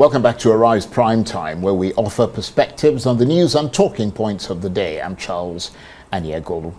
Welcome back to Arise Prime Time, where we offer perspectives on the news and talking points of the day. I'm Charles Nnwekeaku.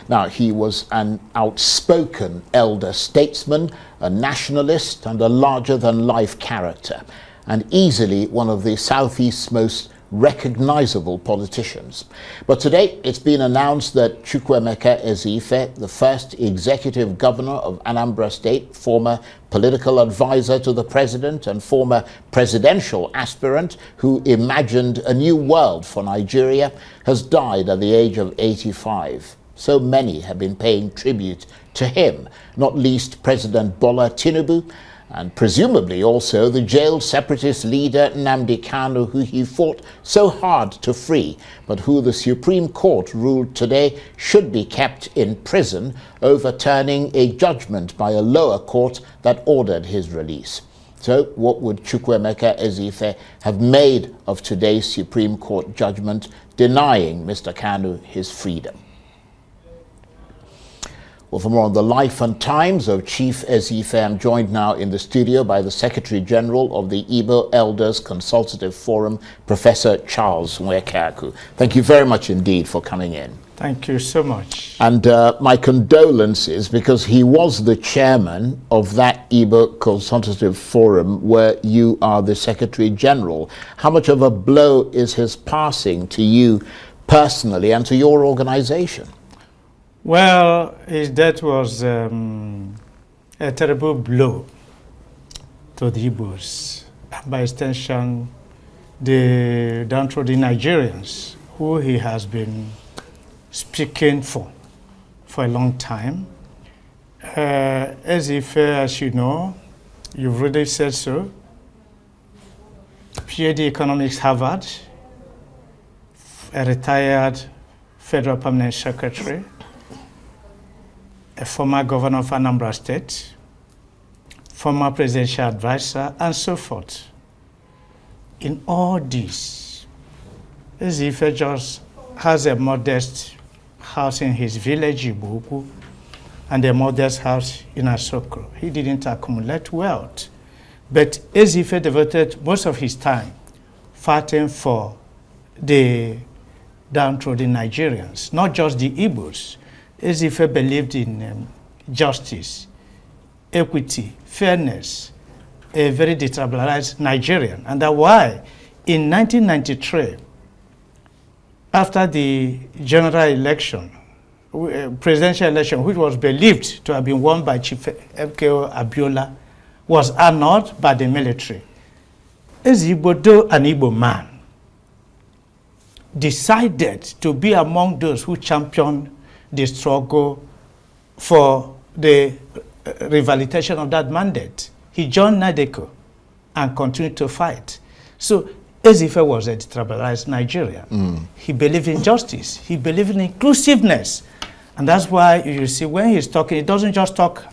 Now, he was an outspoken elder statesman, a nationalist, and a larger-than-life character, and easily one of the Southeast's most recognizable politicians. But today, it's been announced that Chukwuemeka Ezeife, the first executive governor of Anambra State, former political advisor to the president and former presidential aspirant who imagined a new world for Nigeria, has died at the age of 85. So many have been paying tribute to him, not least President Bola Tinubu, and presumably also the jailed separatist leader Nnamdi Kanu, who he fought so hard to free, but who the Supreme Court ruled today should be kept in prison, overturning a judgment by a lower court that ordered his release. So what would Chukwuemeka Ezeife have made of today's Supreme Court judgment denying Mr. Kanu his freedom? Well, for more on the life and times of Chief Ezeife, I'm joined now in the studio by the Secretary General of the Igbo Elders Consultative Forum, Professor Charles Nwekeaku. Thank you very much indeed for coming in. Thank you so much. And my condolences, because he was the chairman of that Igbo Consultative Forum where you are the Secretary General. How much of a blow is his passing to you personally and to your organization? Well, his death was a terrible blow to the Igbos, and by extension, the downtrodden Nigerians, who he has been speaking for a long time. Ezeife, as you know, you've already said so, PhD Economics, Harvard, a retired Federal Permanent Secretary, a former governor of Anambra State, former presidential advisor, and so forth. In all this, Ezeife just has a modest house in his village, Igbo, and a modest house in Asoko. He didn't accumulate wealth. But Ezeife devoted most of his time fighting for the downtrodden Nigerians, not just the Igbos. Ezeife believed in justice, equity, fairness, a very detribalized Nigerian. And that's why in 1993, after the general election, presidential election, which was believed to have been won by Chief MKO Abiola, was annulled by the military. Ezeife, though an Igbo man, decided to be among those who championed the struggle for the revalidatation of that mandate. He joined NADECO and continued to fight. So Ezeife was a detribalized Nigerian. He believed in justice. He believed in inclusiveness. And that's why you see when he's talking, he doesn't just talk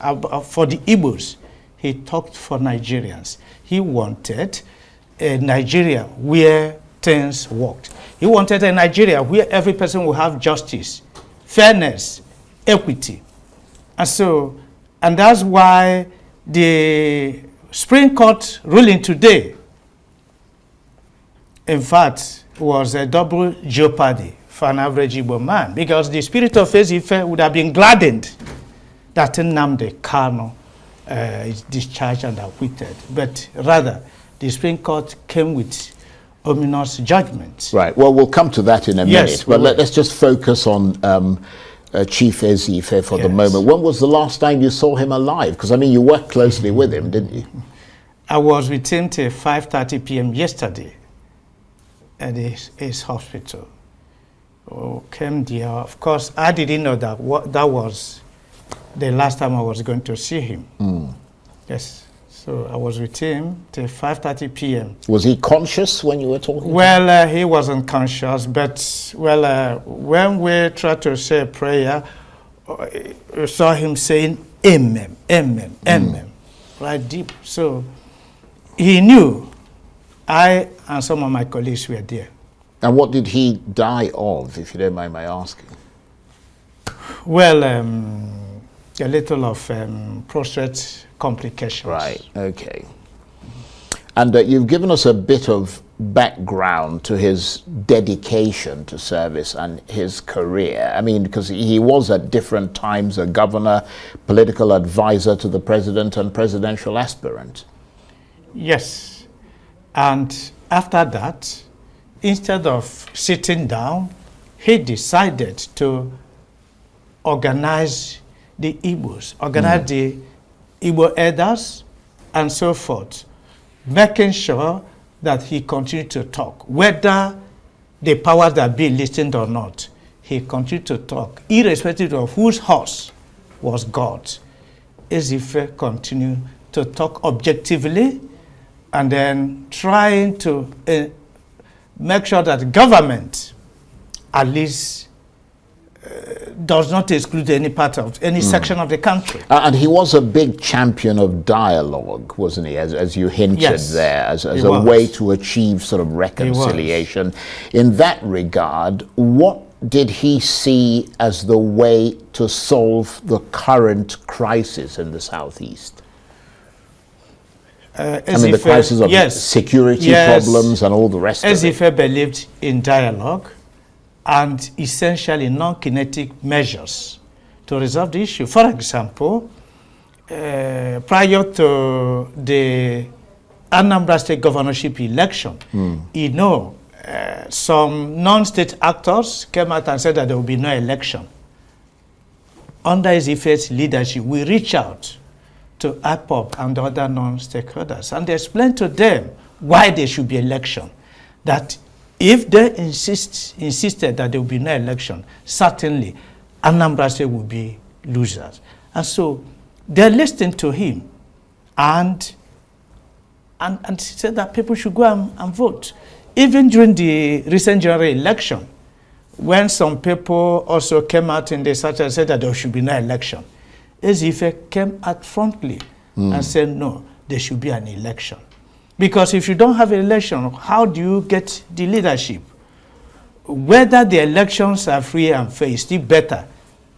for the Igbos. He talked for Nigerians. He wanted a Nigeria where things worked. He wanted a Nigeria where every person will have justice, fairness, equity. And that's why the Supreme Court ruling today, in fact, was a double jeopardy for an average Igbo man, because the spirit of Ezeife would have been gladdened that Nnamdi Kanu is discharged and acquitted. But rather, the Supreme Court came with ominous judgments. Right. Well, we'll come to that in a minute. But let's just focus on Chief Ezeife for the moment. When was the last time you saw him alive? Because, I mean, you worked closely with him, didn't you? I was with him till 5:30 p.m. yesterday at his hospital. Came there. Of course, I didn't know that that was the last time I was going to see him. Yes. So I was with him till 5:30 p.m. Was he conscious when you were talking? Well, he wasn't conscious, but when we tried to say a prayer, we saw him saying amen, amen, amen, right deep. So he knew. I and some of my colleagues were there. And what did he die of, if you don't mind my asking? Well, a little of prostate complications. Right, okay. And you've given us a bit of background to his dedication to service and his career. I mean, because he was at different times a governor, political advisor to the president and presidential aspirant. Yes. And after that, instead of sitting down, he decided to organize the Igbos, organize the Igbo elders and so forth, making sure that he continued to talk. Whether the powers that be listened or not, he continued to talk, irrespective of whose horse was God. Ezife continued to talk objectively and then trying to make sure that the government at least does not exclude any part of any section of the country. And he was a big champion of dialogue, wasn't he, as you hinted there, as a way to achieve sort of reconciliation. In that regard, what did he see as the way to solve the current crisis in the Southeast? I mean, the crisis of security problems and all the rest of it. Ezife believed in dialogue and essentially non-kinetic measures to resolve the issue. For example, prior to the Anambra State governorship election, some non-state actors came out and said that there will be no election. Under Ezife's leadership, we reached out to IPOB and other non-stakeholders, and they explained to them why there should be election. That if they insisted that there will be no election, certainly Anambra State will be losers. And so they listened to him and said that people should go and vote. Even during the recent general election, when some people also came out in the search and said that there should be no election, Ezife came out frontly and said, no, there should be an election. Because if you don't have an election, how do you get the leadership? Whether the elections are free and fair, it's still better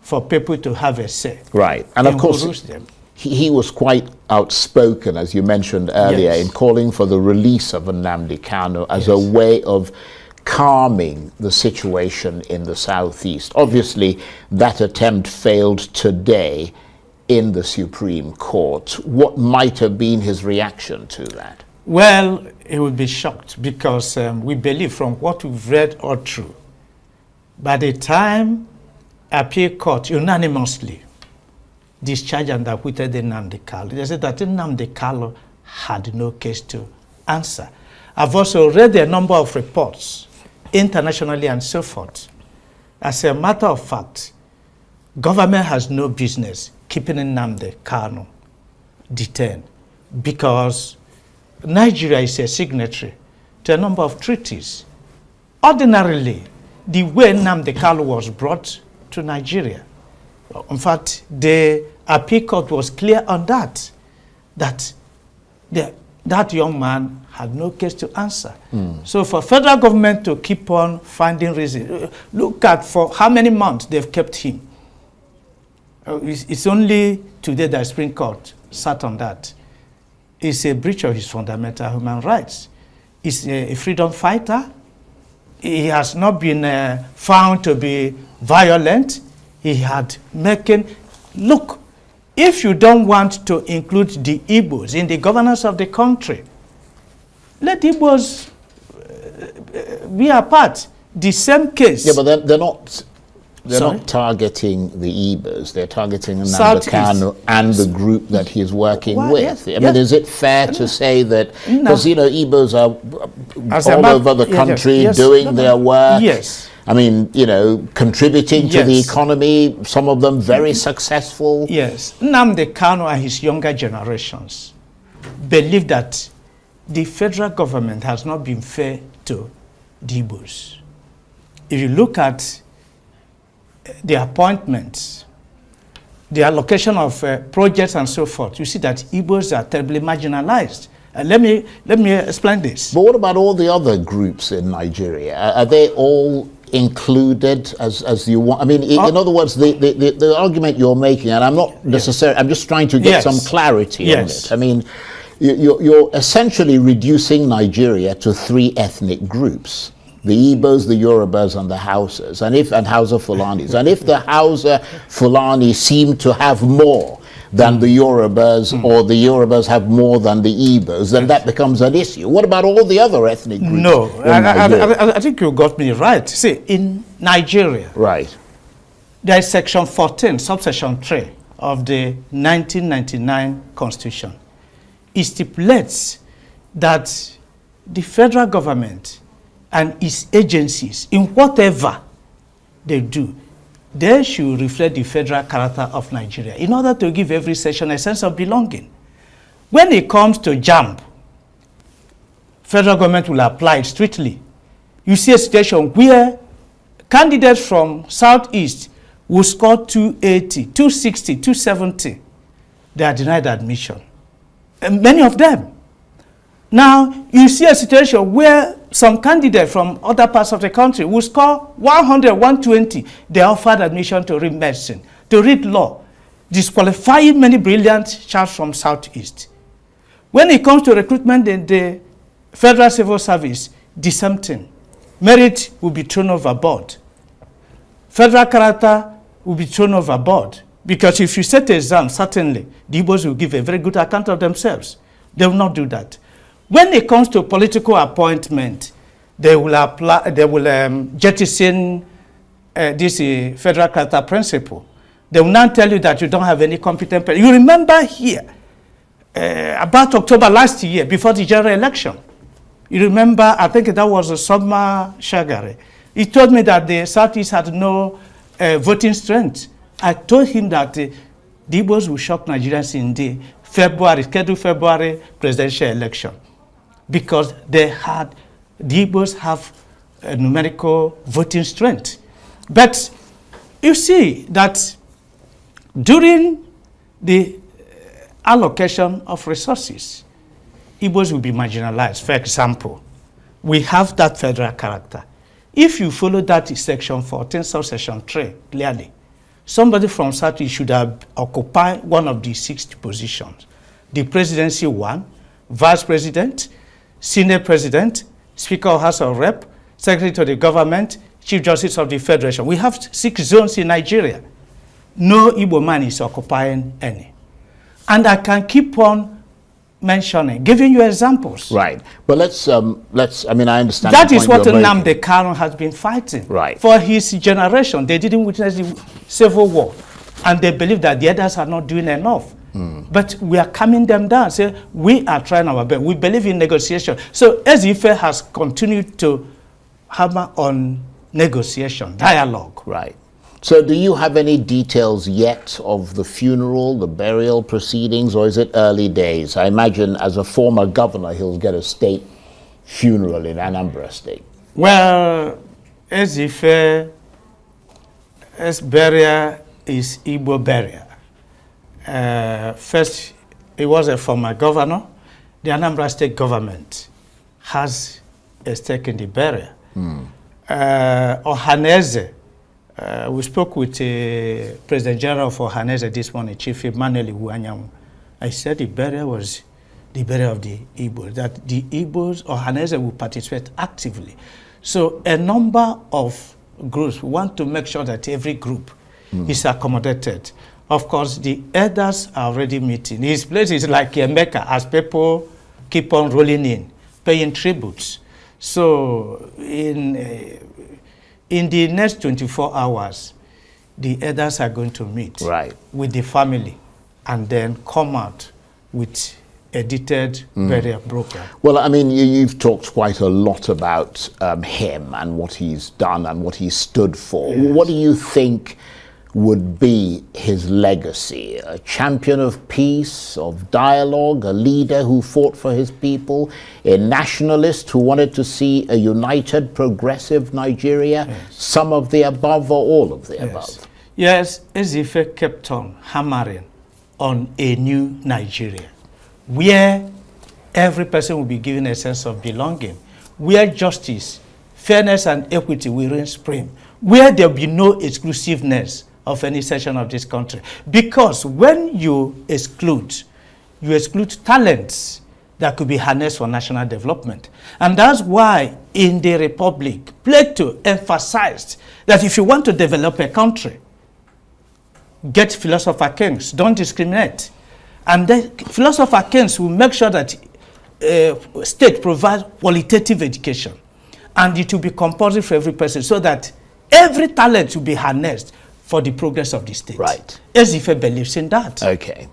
for people to have a say. Right. And of course, he was quite outspoken, as you mentioned earlier, in calling for the release of Nnamdi Kanu as a way of calming the situation in the Southeast. Obviously, that attempt failed today in the Supreme Court. What might have been his reaction to that? Well, he would be shocked because we believe from what we've read all through, by the time appeal court unanimously discharged and acquitted Nnamdi Kanu, they said that Nnamdi Kanu had no case to answer. I've also read a number of reports internationally and so forth. As a matter of fact, government has no business keeping Nnamdi Kanu detained because Nigeria is a signatory to a number of treaties. Ordinarily, the way Nnamdi Kanu was brought to Nigeria, in fact, the appeal court was clear on that young man had no case to answer. So for federal government to keep on finding reasons, look at for how many months they've kept him. It's only today that Supreme Court sat on that. It's a breach of his fundamental human rights. He's a freedom fighter. He has not been found to be violent. He had making, look, if you don't want to include the Igbos in the governance of the country, let Igbos be apart. The same case. Yeah, but they're not targeting the Igbos. They're targeting Nnamdi Kanu and the group that he's working with. I mean, is it fair to say that, because, Igbos are all over the country doing their work? Yes. I mean, contributing to the economy, some of them very successful. Yes. Nnamdi Kanu and his younger generations believe that the federal government has not been fair to the Igbos. If you look at the appointments, the allocation of projects and so forth, you see that Igbos are terribly marginalized. Let me explain this. But what about all the other groups in Nigeria? Are they all included as you want? I mean, in other words, the argument you're making, and I'm not necessarily, I'm just trying to get some clarity on it. I mean, you're essentially reducing Nigeria to 3 ethnic groups: the Igbos, the Yorubas, and the Hausas, and Hausa Fulanis. And if the Hausa Fulani seem to have more than the Yorubas, or the Yorubas have more than the Igbos, then that becomes an issue. What about all the other ethnic groups? No, I think you got me right. See, in Nigeria, right, there is section 14, subsection 3 of the 1999 Constitution. It stipulates that the federal government and its agencies, in whatever they do, they should reflect the federal character of Nigeria in order to give every section a sense of belonging. When it comes to JAMB, federal government will apply it strictly. You see a situation where candidates from Southeast will score 280, 260, 270. They are denied admission. And many of them. Now, you see a situation where some candidates from other parts of the country will score 100, 120. They are offered admission to read medicine, to read law, disqualifying many brilliant chaps from Southeast. When it comes to recruitment in the Federal Civil Service, the same thing. Merit will be thrown overboard. Federal character will be thrown overboard. Because if you set an exam, certainly, the Igbos will give a very good account of themselves. They will not do that. When it comes to political appointment, they will jettison this federal character principle. They will not tell you that you don't have any competent person. You remember here, about October last year, before the general election, you remember, I think that was Soma Shagari. He told me that the Southeast had no voting strength. I told him that the Igbos will shock Nigerians in the scheduled February presidential election, because the Igbos have a numerical voting strength. But you see that during the allocation of resources, Igbos will be marginalized. For example, we have that federal character. If you follow that section 14, subsection 3, clearly, somebody from Southeast should have occupied one of the 60 positions. The presidency 1, vice president, Senate President, Speaker of House of Rep, Secretary to the Government, Chief Justice of the Federation. We have 6 zones in Nigeria. No Igbo man is occupying any. And I can keep on mentioning, giving you examples. Right. But let's I mean, I understand. That is what Nnamdi Kanu has been fighting. Right. For his generation, they didn't witness the Civil War. And they believe that the others are not doing enough. But we are calming them down. Say, we are trying our best. We believe in negotiation. So Ezife has continued to hammer on negotiation, dialogue. Right. So do you have any details yet of the funeral, the burial proceedings, or is it early days? I imagine as a former governor, he'll get a state funeral in Anambra State. Well, Ezife's burial is Igbo burial. First, he was a former governor. The Anambra State government has a stake in the burial. Ohaneze, we spoke with President General of Ohaneze this morning, Chief Emmanuel Iwuanyanwu. I said the burial was the burial of the Igbos, that the Igbos, Ohaneze, will participate actively. So a number of groups want to make sure that every group is accommodated. Of course, the elders are already meeting. His place is like a Mecca as people keep on rolling in, paying tributes. So in the next 24 hours, the elders are going to meet with the family and then come out with a detailed burial program. Well, I mean, you've talked quite a lot about him and what he's done and what he stood for. Yes. What do you think would be his legacy? A champion of peace, of dialogue, a leader who fought for his people, a nationalist who wanted to see a united, progressive Nigeria, some of the above or all of the above? Yes, Ezife kept on hammering on a new Nigeria, where every person will be given a sense of belonging, where justice, fairness, and equity will reign supreme, where there will be no exclusiveness of any section of this country. Because when you exclude talents, that could be harnessed for national development. And that's why in the Republic, Plato emphasized that if you want to develop a country, get philosopher kings, don't discriminate. And the philosopher kings will make sure that state provides qualitative education. And it will be compulsory for every person so that every talent will be harnessed for the progress of the state. Right. Ezife believes in that. Okay.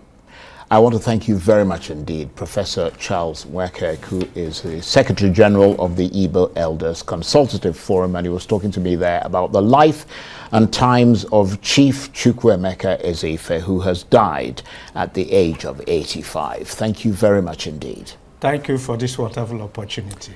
I want to thank you very much indeed. Professor Charles Nwekeaku is the Secretary General of the Igbo Elders Consultative Forum, and he was talking to me there about the life and times of Chief Chukwuemeka Ezife, who has died at the age of 85. Thank you very much indeed. Thank you for this wonderful opportunity.